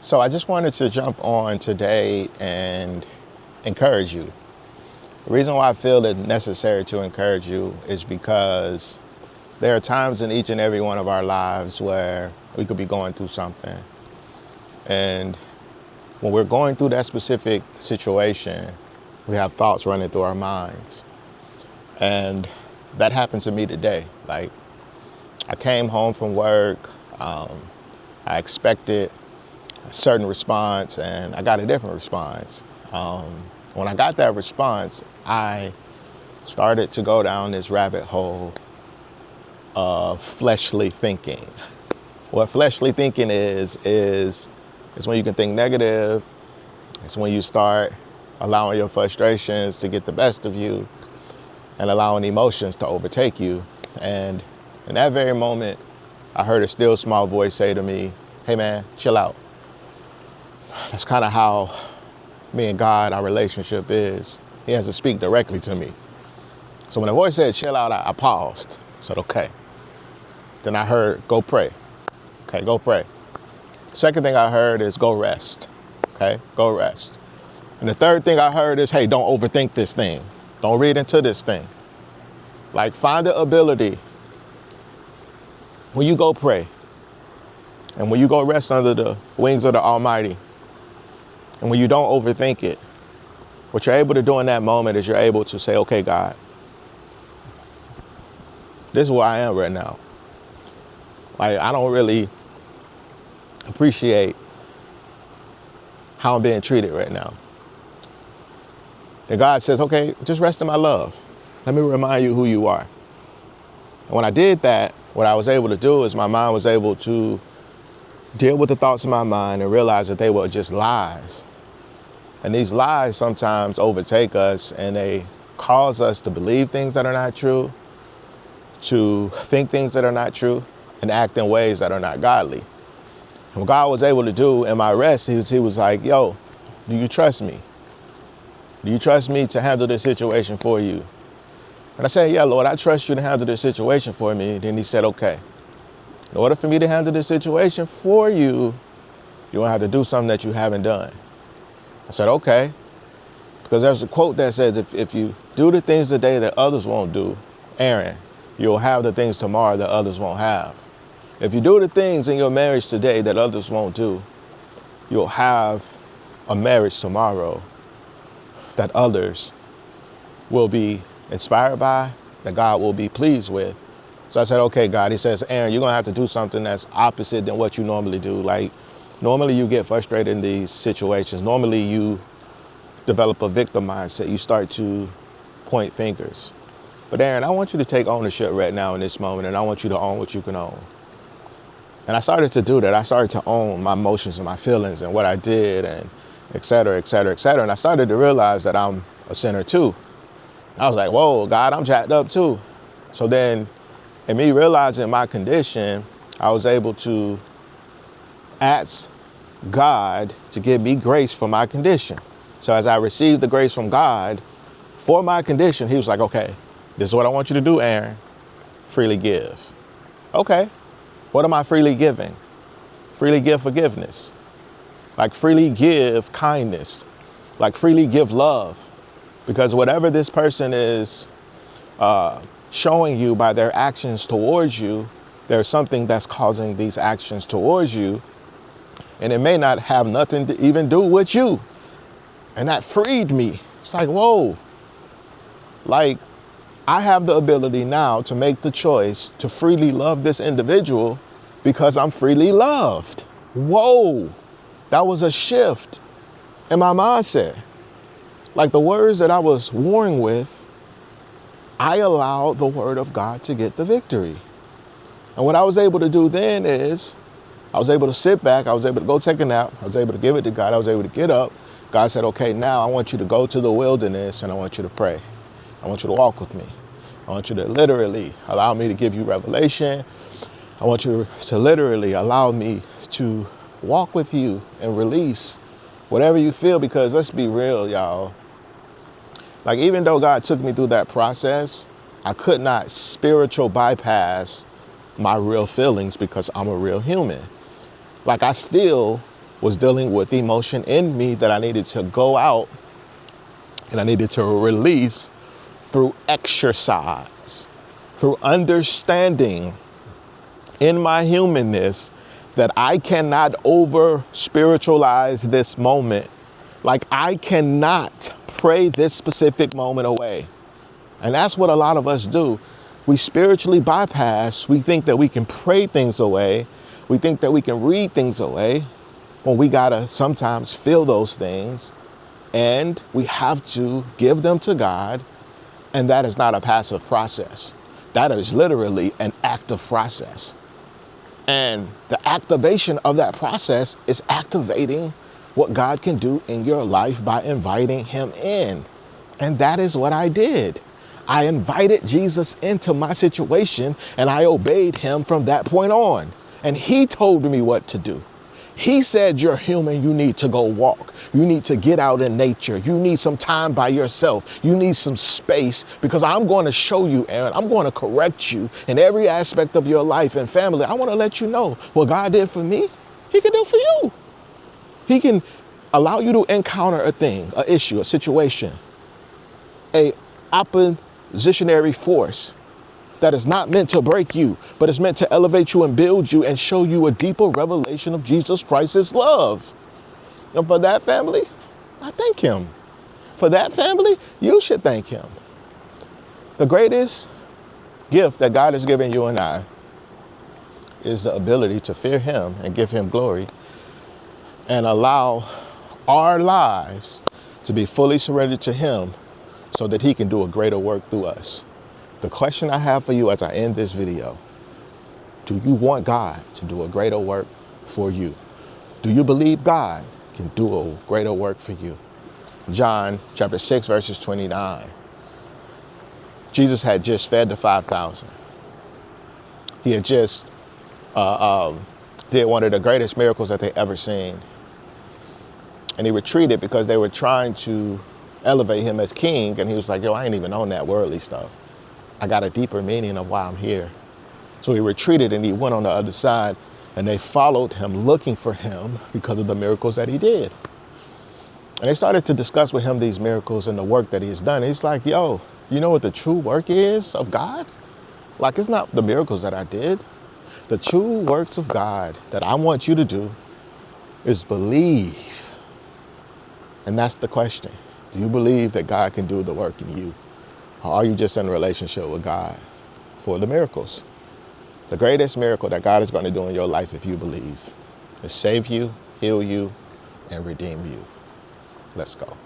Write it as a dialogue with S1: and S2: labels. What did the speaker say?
S1: So I just wanted to jump on today and encourage you. The reason why I feel it necessary to encourage you is because there are times in each and every one of our lives where we could be going through something. And when we're going through that specific situation, we have thoughts running through our minds. And that happened to me today. Like, I came home from work, I expected a certain response, and I got a different response. When I got that response, I started to go down this rabbit hole of fleshly thinking. What fleshly thinking is when you can think negative. It's when you start allowing your frustrations to get the best of you and allowing emotions to overtake you. And in that very moment, I heard a still small voice say to me, "Hey man, chill out." That's kind of how me and God, our relationship is. He has to speak directly to me. So when the voice said, "chill out," I paused. I said, okay. Then I heard, "go pray." Okay, go pray. Second thing I heard is, "go rest." Okay, go rest. And the third thing I heard is, "hey, don't overthink this thing. Don't read into this thing." Like, find the ability when you go pray and when you go rest under the wings of the Almighty, and when you don't overthink it, what you're able to do in that moment is you're able to say, "okay, God, this is where I am right now. Like, I don't really appreciate how I'm being treated right now." And God says, "okay, just rest in my love. Let me remind you who you are." And when I did that, what I was able to do is my mind was able to deal with the thoughts in my mind and realize that they were just lies. And these lies sometimes overtake us, and they cause us to believe things that are not true, to think things that are not true, and act in ways that are not godly. And what God was able to do in my rest, he was like, "yo, do you trust me? Do you trust me to handle this situation for you?" And I said, "yeah, Lord, I trust you to handle this situation for me." Then he said, "okay, in order for me to handle this situation for you, you're gonna have to do something that you haven't done." I said, "okay." Because there's a quote that says, if you do the things today that others won't do, Aaron, you'll have the things tomorrow that others won't have. If you do the things in your marriage today that others won't do, you'll have a marriage tomorrow that others will be inspired by, that God will be pleased with. So I said, "okay, God." He says, "Aaron, you're gonna have to do something that's opposite than what you normally do. Like, normally you get frustrated in these situations. Normally you develop a victim mindset. You start to point fingers. But Aaron, I want you to take ownership right now in this moment, and I want you to own what you can own." And I started to do that. I started to own my emotions and my feelings and what I did, and et cetera, et cetera, et cetera. And I started to realize that I'm a sinner too. I was like, "whoa, God, I'm jacked up too." So then, in me realizing my condition, I was able to ask God to give me grace for my condition. So as I received the grace from God for my condition, he was like, "okay, this is what I want you to do, Aaron. Freely give." Okay, what am I freely giving? Freely give forgiveness. Like, freely give kindness. Like, freely give love. Because whatever this person is showing you by their actions towards you, there's something that's causing these actions towards you. And it may not have nothing to even do with you. And that freed me. It's like, whoa. Like, I have the ability now to make the choice to freely love this individual because I'm freely loved. Whoa. That was a shift in my mindset. Like, the words that I was warring with, I allowed the word of God to get the victory. And what I was able to do then is I was able to sit back. I was able to go take a nap. I was able to give it to God. I was able to get up. God said, "okay, now I want you to go to the wilderness and I want you to pray. I want you to walk with me. I want you to literally allow me to give you revelation. I want you to literally allow me to walk with you and release whatever you feel." Because let's be real, y'all. Like, even though God took me through that process, I could not spiritual bypass my real feelings because I'm a real human. Like, I still was dealing with emotion in me that I needed to go out and I needed to release through exercise, through understanding in my humanness that I cannot over spiritualize this moment. Like I cannot pray this specific moment away. And that's what a lot of us do. We spiritually bypass. We think that we can pray things away. We think that we can read things away when we gotta sometimes feel those things and we have to give them to God. And that is not a passive process. That is literally an active process. And the activation of that process is activating what God can do in your life by inviting him in. And that is what I did. I invited Jesus into my situation and I obeyed him from that point on. And he told me what to do. He said, you're human, you need to go walk. You need to get out in nature. You need some time by yourself. You need some space because I'm going to show you, Aaron. I'm going to correct you in every aspect of your life and family. I want to let you know what God did for me, he can do for you. He can allow you to encounter a thing, an issue, a situation, a oppositionary force that is not meant to break you, but it's meant to elevate you and build you and show you a deeper revelation of Jesus Christ's love. And for that, family, I thank him. For that, family, you should thank him. The greatest gift that God has given you and I is the ability to fear him and give him glory and allow our lives to be fully surrendered to him so that he can do a greater work through us. The question I have for you as I end this video, do you want God to do a greater work for you? Do you believe God can do a greater work for you? John chapter 6, verses 29. Jesus had just fed the 5,000. He had just did one of the greatest miracles that they ever seen. And he retreated because they were trying to elevate him as king. And he was like, yo, I ain't even on that worldly stuff. I got a deeper meaning of why I'm here. So he retreated and he went on the other side and they followed him looking for him because of the miracles that he did. And they started to discuss with him these miracles and the work that he's done. He's like, yo, you know what the true work is of God? Like, it's not the miracles that I did. The true works of God that I want you to do is believe. And that's the question. Do you believe that God can do the work in you? Or are you just in a relationship with God for the miracles? The greatest miracle that God is going to do in your life, if you believe, is save you, heal you, and redeem you. Let's go.